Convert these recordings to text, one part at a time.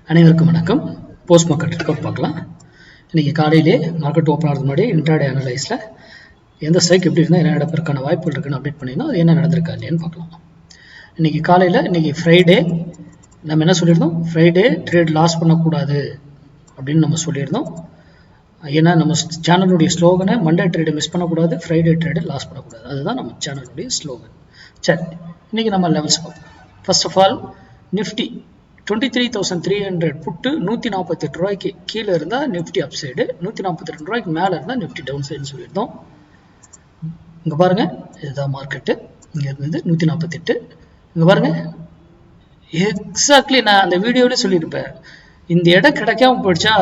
அனைவருக்கும் வணக்கம். Post market report பார்க்கலாம். இன்னைக்கு காலையிலே மார்க்கெட் ஓப்பன் ஆகிறது முன்னாடி இன்ட்ராடே அனலைஸில் எந்த ஸ்ட்ரைக் எப்படி இருந்தால் என்ன நடப்பதற்கான வாய்ப்புகள் இருக்குன்னு அப்டேட் பண்ணியிருந்தோம். அது என்ன நடந்திருக்கா இல்லையான்னு பார்க்கலாம். இன்னைக்கு காலையில் இன்னைக்கு ஃப்ரைடே நம்ம என்ன சொல்லியிருந்தோம், ஃப்ரைடே ட்ரேட் லாஸ் பண்ணக்கூடாது அப்படின்னு நம்ம சொல்லியிருந்தோம். ஏன்னா நம்ம சேனலுடைய ஸ்லோகனை மண்டே ட்ரேடை மிஸ் பண்ணக்கூடாது, ஃப்ரைடே ட்ரேடை லாஸ் பண்ணக்கூடாது. அதுதான் நம்ம சேனலுடைய ஸ்லோகன். சரி, இன்னைக்கு நம்ம லெவல்ஸ் பார்ப்போம். ஃபர்ஸ்ட் ஆஃப் ஆல் நிஃப்டி 23,300 புட்டு 148 ரூபாய்க்கு கீழே இருந்தால் நிஃப்டி அப் சைடு, 142 ரூபாய்க்கு மேலே இருந்தால் நிஃப்டி டவுன் சைடுன்னு சொல்லியிருந்தோம். இங்கே பாருங்க, இதுதான் மார்க்கெட்டு. இங்கே இருந்தது 148. இங்கே பாருங்க, எக்ஸாக்ட்லி நான் அந்த வீடியோவிலே சொல்லியிருப்பேன், இந்த இடம் கிடைக்காம போயிடுச்சா,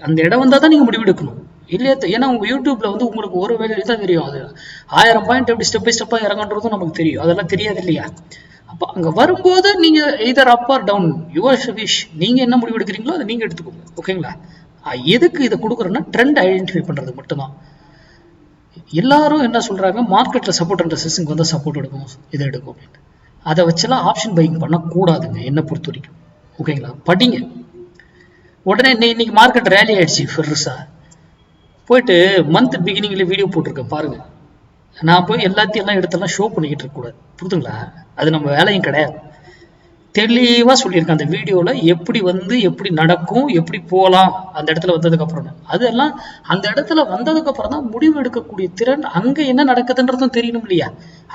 அந்த இடம் வந்தால் தான் நீங்கள் முடிவெடுக்கணும் இல்லையா. ஏன்னா உங்கள் யூடியூப்ல வந்து உங்களுக்கு ஒரு வேலை தான் தெரியும், அது 1000 பாயிண்ட் எப்படி ஸ்டெப் பை ஸ்டெப்பாக இறங்கன்றதும் நமக்கு தெரியும். அதெல்லாம் தெரியாது இல்லையா. அப்போ அங்கே வரும்போது நீங்கள் either up or down your wish, நீங்கள் என்ன முடிவு எடுக்கிறீங்களோ அதை நீங்கள் எடுத்துக்கோங்க. ஓகேங்களா. எதுக்கு இதை கொடுக்குறோன்னா ட்ரெண்ட் ஐடென்டிஃபை பண்ணுறது மட்டும்தான். எல்லாரும் என்ன சொல்கிறாங்க, மார்க்கெட்டில் சப்போர்ட் அண்ட் ரெசிஸ்டன்ஸ் வந்து சப்போர்ட் எடுக்கும், இதை எடுக்கும் அப்படின்னு. அதை வச்செல்லாம் ஆப்ஷன் பையிங் பண்ணக்கூடாதுங்க என்னை பொறுத்த வரைக்கும். ஓகேங்களா. படிங்க. உடனே இன்னைக்கு மார்க்கெட் ரேலி ஆயிடுச்சு பெருசா, போயிட்டு மந்த் பிகினிங்ல வீடியோ போட்டிருக்கேன் பாருங்க. நான் போய் எல்லாத்தையும் எடுத்தெல்லாம் ஷோ பண்ணிக்கிட்டு இருக்கக்கூடாது, புரிதுங்களா. அது நம்ம வேலையும் கிடையாது. தெளிவாக சொல்லியிருக்கேன் அந்த வீடியோவில், எப்படி வந்து எப்படி நடக்கும், எப்படி போகலாம் அந்த இடத்துல வந்ததுக்கு அப்புறம். அதெல்லாம் அந்த இடத்துல வந்ததுக்கு அப்புறம் தான் முடிவு எடுக்கக்கூடிய திறன், அங்கே என்ன நடக்குதுன்றதும் தெரியணும் இல்லையா.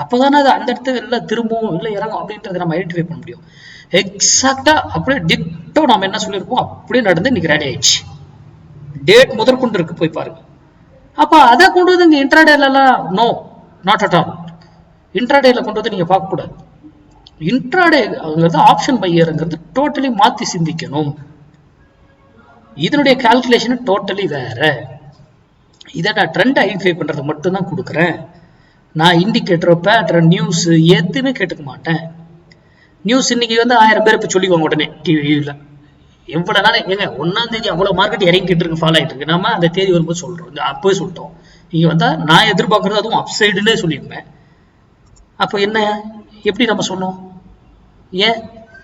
அப்போதானே அது அந்த இடத்துல இல்லை திரும்பவும் இல்லை இறங்கும் அப்படின்றத நம்ம ஐடென்டிஃபை பண்ண முடியும். எக்ஸாக்டா அப்படியே டிட்டோ நம்ம என்ன சொல்லியிருக்கோம் அப்படியே நடந்து இன்னைக்கு ரெடி ஆயிடுச்சு. டேட் முதற்கொண்டு இருக்கு, போய் பாருங்க. அப்போ அதை கொண்டு வந்து இங்கே இன்ட்ராடேலாம் நோ, நாட் அட் ஆல். இன்ட்ராடேல கொண்டு வந்து நீங்க பார்க்கக்கூடாது. இன்ட்ராடேங்கிறது ஆப்ஷன் பையருங்கிறது டோட்டலி மாத்தி சிந்திக்கணும். இதனுடைய கால்குலேஷன் டோட்டலி வேற. இதை நான் ட்ரெண்ட் ஐடென்டிஃபை பண்றது மட்டும் தான் கொடுக்குறேன். நான் இண்டிகேட்டர், பேட்டர்ன், நியூஸ் எதுவுமே கேட்டுக்க மாட்டேன். நியூஸ் இன்னைக்கு வந்து 1000 பேர் இப்போ சொல்லிக்குவாங்க உடனே டிவியில். எவ்வளவு நாள் ஏங்க 1ஆம் தேதி அவ்வளவு மார்க்கெட் இறங்கிட்டு இருக்கு, ஃபாலோ ஆகிட்டு இருக்கு. நம்ம அந்த தேதி வரும்போது சொல்றோம், அப்போவே சொல்லிட்டோம். நீங்க வந்தா நான் எதிர்பார்க்கறது அதுவும் அப்சைடுன்னே சொல்லியிருப்பேன். அப்போ என்ன, எப்படி நம்ம சொன்னோம் ஏன்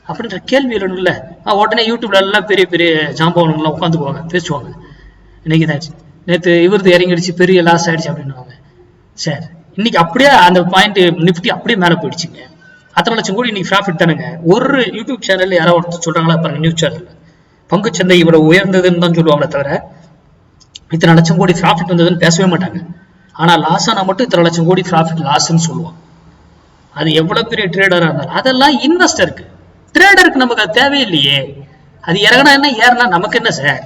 அப்படின்ற கேள்வி இல்லைன்னு. உடனே யூடியூப்ல எல்லாம் பெரிய பெரிய ஜாம்பவன்லாம் உட்காந்துக்குவாங்க, பேசுவாங்க. இன்னைக்கு இதாச்சு, நேற்று இவரது இறங்கிடுச்சு, பெரிய லாஸ் ஆயிடுச்சு அப்படின்னுவாங்க. சரி, இன்னைக்கு அப்படியே அந்த பாயிண்ட் நிஃப்டி அப்படியே மேலே போயிடுச்சுங்க. 10 லட்சம் கோடி இன்னைக்கு ப்ராஃபிட் தானுங்க. ஒரு யூடியூப் சேனல்ல யாராவது ஒருத்தர் சொல்றாங்களா பாருங்க, நியூஸ் சேனல்ல பங்குச்சந்தை இவ்வளவு உயர்ந்ததுன்னு தான் சொல்லுவாங்களே தவிர இத்தனை லட்சம் கோடி ப்ராஃபிட் வந்ததுன்னு பேசவே மாட்டாங்க. ஆனா லாஸ் ஆனா மட்டும் இத்தனை லட்சம் கோடி ப்ராஃபிட் லாஸ்ன்னு சொல்லுவாங்க. அது எவ்வளவு பெரிய ட்ரேடரா இருந்தாலும். அதெல்லாம் இன்வெஸ்டருக்கு, ட்ரேடருக்கு நமக்கு அது தேவையில்லையே. அது இறங்கினா என்ன, ஏறினா நமக்கு என்ன சார்,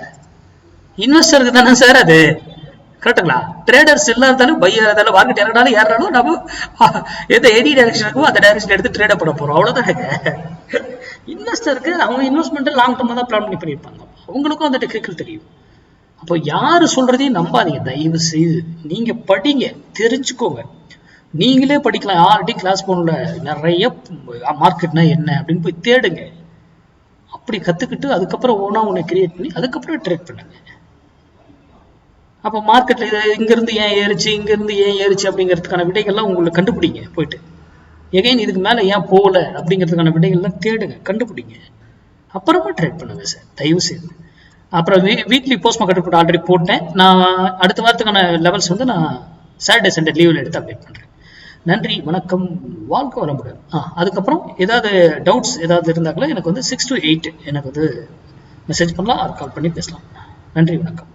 இன்வெஸ்டருக்கு தானே சார் அது. கரெக்டுங்களா. ட்ரேடர்ஸ் இல்லாதாலும் பையர் இருந்தாலும் மார்க்கெட் இறங்கினாலும் ஏறினாலும் நம்ம எந்த எனி டைரக்ஷன் இருக்கோ அந்த டைரக்ஷன் எடுத்து ட்ரேட் பண்ண போறோம், அவ்வளவுதானங்க. இன்வெஸ்டருக்கு அவங்க இன்வெஸ்ட்மெண்ட் லாங் டர்மா தான் பிளான் பண்ணி பண்ணியிருப்பாங்க. அவங்களுக்கும் அந்த டெக்னிக்கல் தெரியும். அப்போ யாரு சொல்றதையும் நம்பாதீங்க, தயவு செய்து. நீங்க படிங்க, தெரிஞ்சுக்கோங்க. நீங்களே படிக்கலாம். ஆல்ரெடி கிளாஸ் போனல நிறைய மார்க்கெட்னா என்ன அப்படின்னு போய் தேடுங்க. அப்படி கத்துக்கிட்டு அதுக்கப்புறம் ஓனா ஒன்று கிரியேட் பண்ணி அதுக்கப்புறம் ட்ரேட் பண்ணுங்க. அப்போ மார்க்கெட்ல இங்கிருந்து ஏன் ஏறிச்சு, இங்கிருந்து ஏன் ஏறிச்சு அப்படிங்கிறதுக்கான விடைகள்லாம் உங்களுக்கு கண்டுபிடிங்க. போயிட்டு எகைன் இதுக்கு மேல ஏன் போகல அப்படிங்கிறதுக்கான விடைகள்லாம் தேடுங்க, கண்டுபிடிங்க. அப்புறமா ட்ரேட் பண்ணுங்க சார், தயவு செய்து. அப்புறம் weekly post market report already போட்டேன். நான் அடுத்த வாரத்துக்கான லெவல்ஸ் வந்து நான் சாட்டர்டே சண்டே லீவில் எடுத்து அப்டேட் பண்றேன். நன்றி, வணக்கம், வாழ்க்கை வளமுடன். அதுக்கப்புறம் ஏதாவது டவுட்ஸ் ஏதாவது இருந்தாங்களோ எனக்கு வந்து 6 to 8 எனக்கு வந்து மெசேஜ் பண்ணலாம், கால் பண்ணி பேசலாம். நன்றி, வணக்கம்.